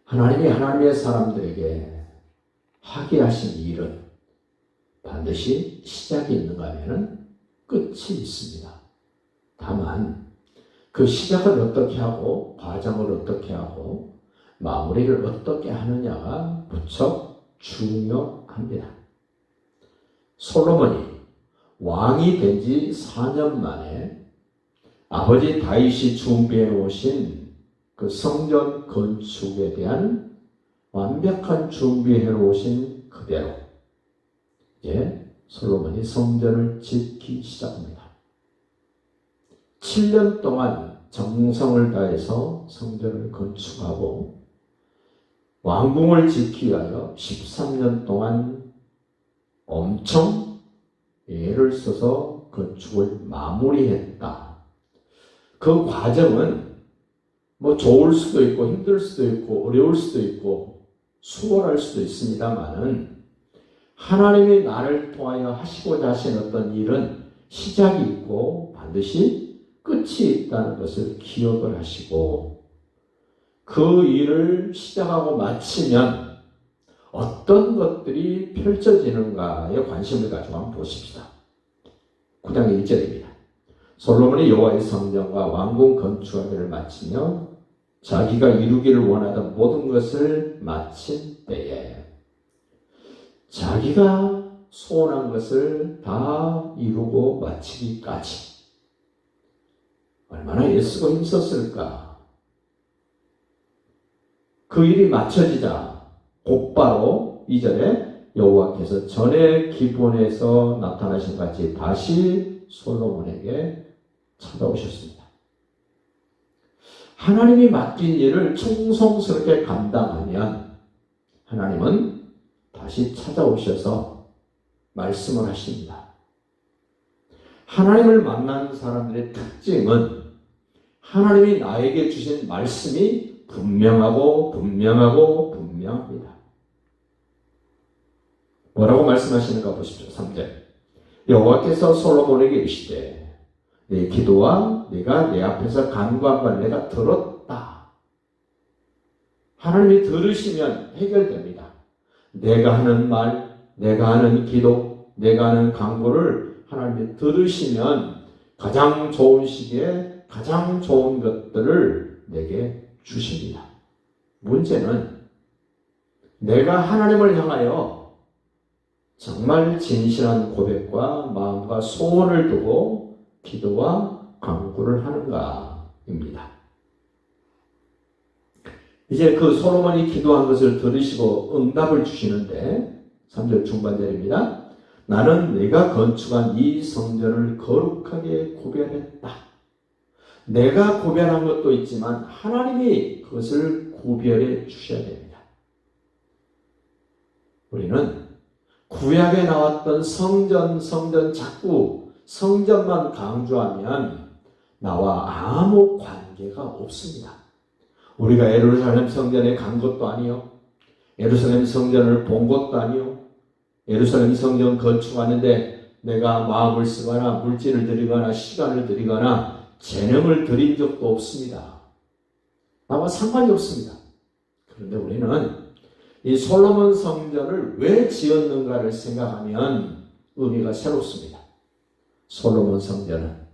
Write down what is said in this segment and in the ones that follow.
하나님이 하나님의 사람들에게 하게 하신 일은 반드시 시작이 있는가 하면 끝이 있습니다. 다만 그 시작을 어떻게 하고 과정을 어떻게 하고 마무리를 어떻게 하느냐가 무척 중요합니다. 솔로몬이 왕이 된 지 4년 만에 아버지 다윗이 준비해 놓으신 그 성전 건축에 대한 완벽한 준비해 놓으신 그대로 이제 솔로몬이 성전을 짓기 시작합니다. 7년 동안 정성을 다해서 성전을 건축하고 왕궁을 짓기 위하여 13년 동안 엄청 애를 써서 건축을 마무리했다. 그 과정은 뭐 좋을 수도 있고 힘들 수도 있고 어려울 수도 있고 수월할 수도 있습니다만은 하나님이 나를 통하여 하시고자 하신 어떤 일은 시작이 있고 반드시 끝이 있다는 것을 기억을 하시고 그 일을 시작하고 마치면 어떤 것들이 펼쳐지는가에 관심을 가지고 한번 보십시다. 9장 1절입니다. 솔로몬이 여호와의 성전과 왕궁 건축하기를 마치며 자기가 이루기를 원하던 모든 것을 마친 때에 자기가 소원한 것을 다 이루고 마치기까지 얼마나 애쓰고 힘썼을까. 그 일이 마쳐지자 곧바로 2절에 여호와께서 전에 기본에서 나타나신 같이 다시 솔로몬에게 찾아오셨습니다. 하나님이 맡긴 일을 충성스럽게 감당하면 하나님은 다시 찾아오셔서 말씀을 하십니다. 하나님을 만난 사람들의 특징은 하나님이 나에게 주신 말씀이 분명합니다. 뭐라고 말씀하시는가 보십시오. 3절. 여호와께서 솔로몬에게 이르시되 내 기도와 네가 내 앞에서 간구한 걸 내가 들었다. 하나님이 들으시면 해결됩니다. 내가 하는 말, 내가 하는 기도, 내가 하는 간구를 하나님이 들으시면 가장 좋은 시기에 가장 좋은 것들을 내게 주십니다. 문제는 내가 하나님을 향하여 정말 진실한 고백과 마음과 소원을 두고 기도와 간구를 하는가입니다. 이제 그 솔로몬이 기도한 것을 들으시고 응답을 주시는데 3절 중반절입니다. 나는 내가 건축한 이 성전을 거룩하게 구별했다. 내가 구별한 것도 있지만 하나님이 그것을 구별해 주셔야 됩니다. 우리는 구약에 나왔던 성전 자꾸 성전만 강조하면 나와 아무 관계가 없습니다. 우리가 예루살렘 성전에 간 것도 아니요, 예루살렘 성전을 본 것도 아니요, 예루살렘 성전 건축하는데 내가 마음을 쓰거나 물질을 들이거나 시간을 들이거나 재능을 들인 적도 없습니다. 나와 상관이 없습니다. 그런데 우리는 이 솔로몬 성전을 왜 지었는가를 생각하면 의미가 새롭습니다. 솔로몬 성전은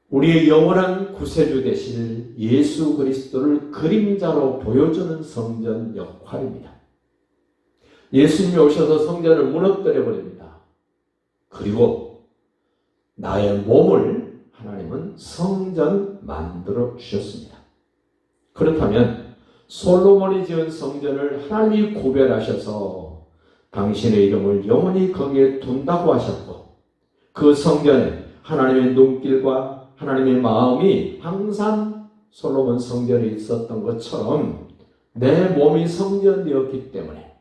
우리의 영원한 구세주 되실 예수 그리스도를 그림자로 보여주는 성전 역할입니다. 예수님이 오셔서 성전을 무너뜨려 버립니다. 그리고 나의 몸을 하나님은 성전 만들어 주셨습니다. 그렇다면 솔로몬이 지은 성전을 하나님이 구별하셔서 당신의 이름을 영원히 거기에 둔다고 하셨고 그 성전에 하나님의 눈길과 하나님의 마음이 항상 솔로몬 성전에 있었던 것처럼 내 몸이 성전되었기 때문에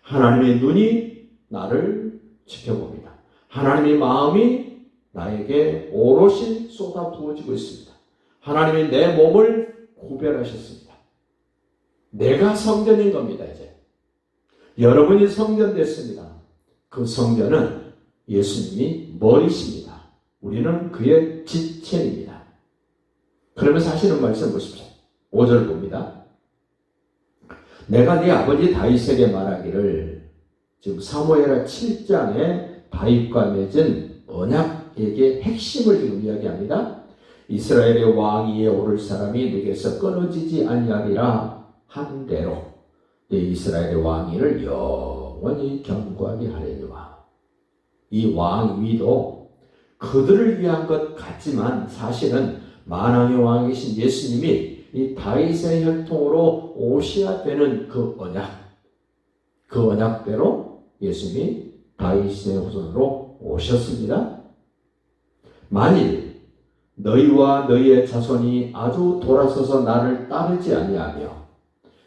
하나님의 눈이 나를 지켜봅니다. 하나님의 마음이 나에게 오롯이 쏟아 부어지고 있습니다. 하나님이 내 몸을 구별하셨습니다. 내가 성전인 겁니다. 이제 여러분이 성전 됐습니다. 그 성전은 예수님이 머리십니다. 우리는 그의 지체입니다. 그러면서 하시는 말씀 보십시오. 5절 봅니다. 내가 네 아버지 다윗에게 말하기를, 지금 사무엘하 7장에 다윗과 맺은 언약에게 핵심을 지금 이야기합니다. 이스라엘의 왕위에 오를 사람이 네게서 끊어지지 아니하리라 한 대로 네 이스라엘의 왕위를 영원히 견고하게 하려니와. 이 왕위도 그들을 위한 것 같지만 사실은 만왕의 왕이신 예수님이 이 다윗의 혈통으로 오셔야 되는 그 언약대로 예수님이 다윗의 후손으로 오셨습니다. 만일 너희와 너희의 자손이 아주 돌아서서 나를 따르지 아니하며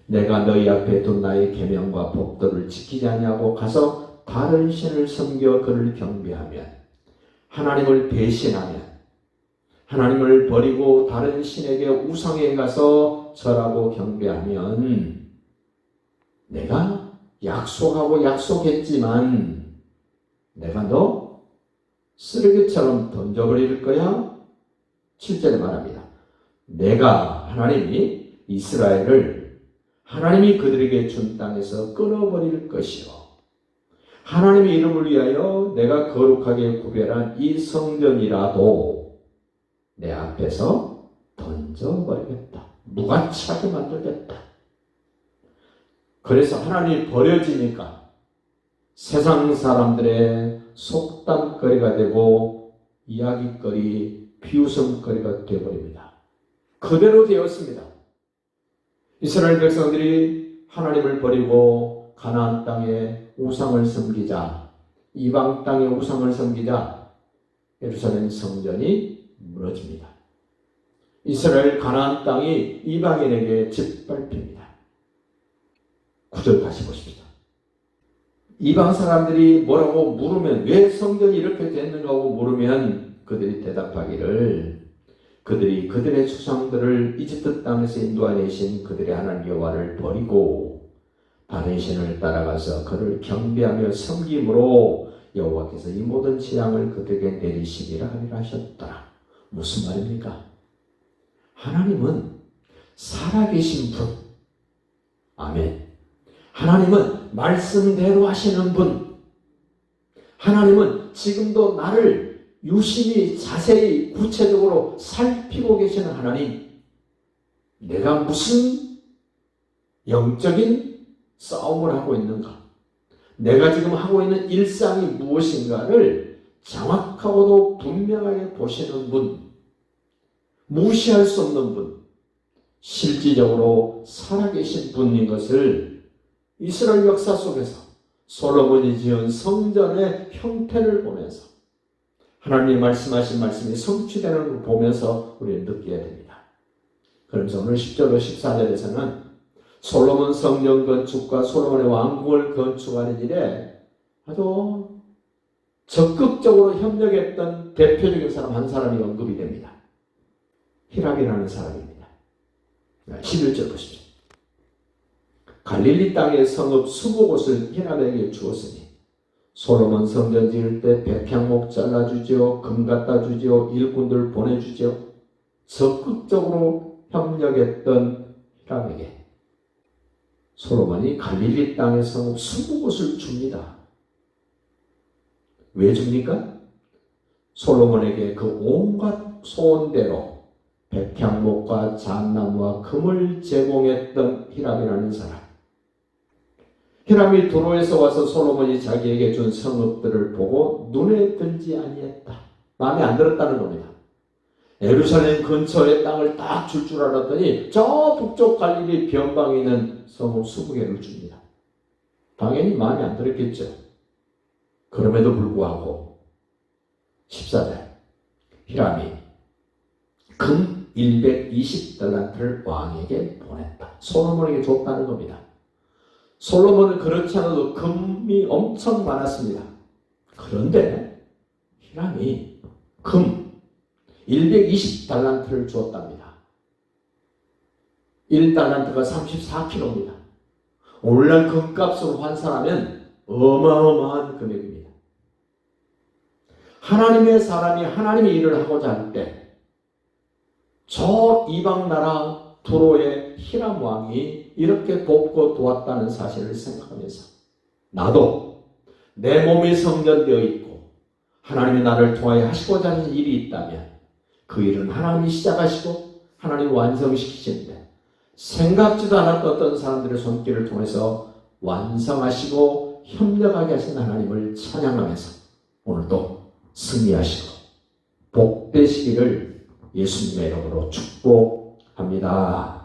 내가 너희 앞에 둔 나의 계명과 법도를 지키지 아니하고 가서 다른 신을 섬겨 그를 경배하면, 하나님을 배신하면, 하나님을 버리고 다른 신에게 우상에 가서 절하고 경배하면, 내가 약속하고 약속했지만 내가 너 쓰레기처럼 던져버릴 거야. 7절에 말합니다. 내가 하나님이 이스라엘을 하나님이 그들에게 준 땅에서 끊어버릴 것이요, 하나님의 이름을 위하여 내가 거룩하게 구별한 이 성전이라도 내 앞에서 던져버리겠다. 무가치하게 만들겠다. 그래서 하나님이 버려지니까 세상 사람들의 속담거리가 되고 이야기거리, 비웃음거리가 되어버립니다. 그대로 되었습니다. 이스라엘 백성들이 하나님을 버리고 가나안 땅에 우상을 섬기자, 이방 땅에 우상을 섬기자 예루살렘 성전이 무너집니다. 이스라엘 가나안 땅이 이방인에게 짓밟힙니다. 9절 다시 보십시다. 이방 사람들이 뭐라고 물으면, 왜 성전이 이렇게 됐는가 하고 물으면 그들이 대답하기를, 그들이 그들의 조상들을 이집트 땅에서 인도하내신 그들의 하나님 여호와를 버리고 다른 신을 따라가서 그를 경배하며 섬김으로 여호와께서 이 모든 재앙을 그들에게 내리시리라 하리라 하셨다. 무슨 말입니까? 하나님은 살아계신 분, 아멘. 하나님은 말씀대로 하시는 분, 하나님은 지금도 나를 유심히 자세히 구체적으로 살피고 계시는 하나님. 내가 무슨 영적인 싸움을 하고 있는가, 내가 지금 하고 있는 일상이 무엇인가를 정확하고도 분명하게 보시는 분, 무시할 수 없는 분, 실질적으로 살아계신 분인 것을 이스라엘 역사 속에서 솔로몬이 지은 성전의 형태를 보면서 하나님이 말씀하신 말씀이 성취되는 걸 보면서 우리는 느껴야 됩니다. 그러면서 오늘 10절로 14절에서는 솔로몬 성전 건축과 솔로몬의 왕궁을 건축하는 일에 아주 적극적으로 협력했던 대표적인 사람 한 사람이 언급이 됩니다. 히람이라는 사람입니다. 11절 보십시오. 갈릴리 땅의 성읍 20곳을 히람에게 주었으니 솔로몬 성전 지을 때 백향목 잘라주지요, 금 갖다 주지요, 일꾼들 보내주지요. 적극적으로 협력했던 히람에게 솔로몬이 갈릴리 땅의 성읍 20곳을 줍니다. 왜 줍니까? 솔로몬에게 그 온갖 소원대로 백향목과 잣나무와 금을 제공했던 히람이라는 사람. 히람이 두로에서 와서 솔로몬이 자기에게 준 성읍들을 보고 눈에 들지 아니했다. 마음에 안 들었다는 겁니다. 예루살렘 근처에 땅을 딱 줄 줄 알았더니 저 북쪽 갈릴리 변방에 있는 성읍 20개를 줍니다. 당연히 마음에 안 들었겠죠. 그럼에도 불구하고 14절 히람이 금 120달란트를 왕에게 보냈다. 솔로몬에게 줬다는 겁니다. 솔로몬은 그렇지 않아도 금이 엄청 많았습니다. 그런데 히람이 금 120달란트를 주었답니다. 1달란트가 34kg입니다. 오늘날 금값으로 환산하면 어마어마한 금액입니다. 하나님의 사람이 하나님의 일을 하고자 할 때 저 이방 나라 두로의 히람 왕이 이렇게 돕고 도왔다는 사실을 생각하면서 나도 내 몸이 성전되어 있고 하나님이 나를 통하여 하시고자 하는 일이 있다면 그 일은 하나님이 시작하시고 하나님이 완성시키시는데 생각지도 않았던 어떤 사람들의 손길을 통해서 완성하시고 협력하게 하신 하나님을 찬양하면서 오늘도 승리하시고 복되시기를 예수님의 이름으로 축복합니다.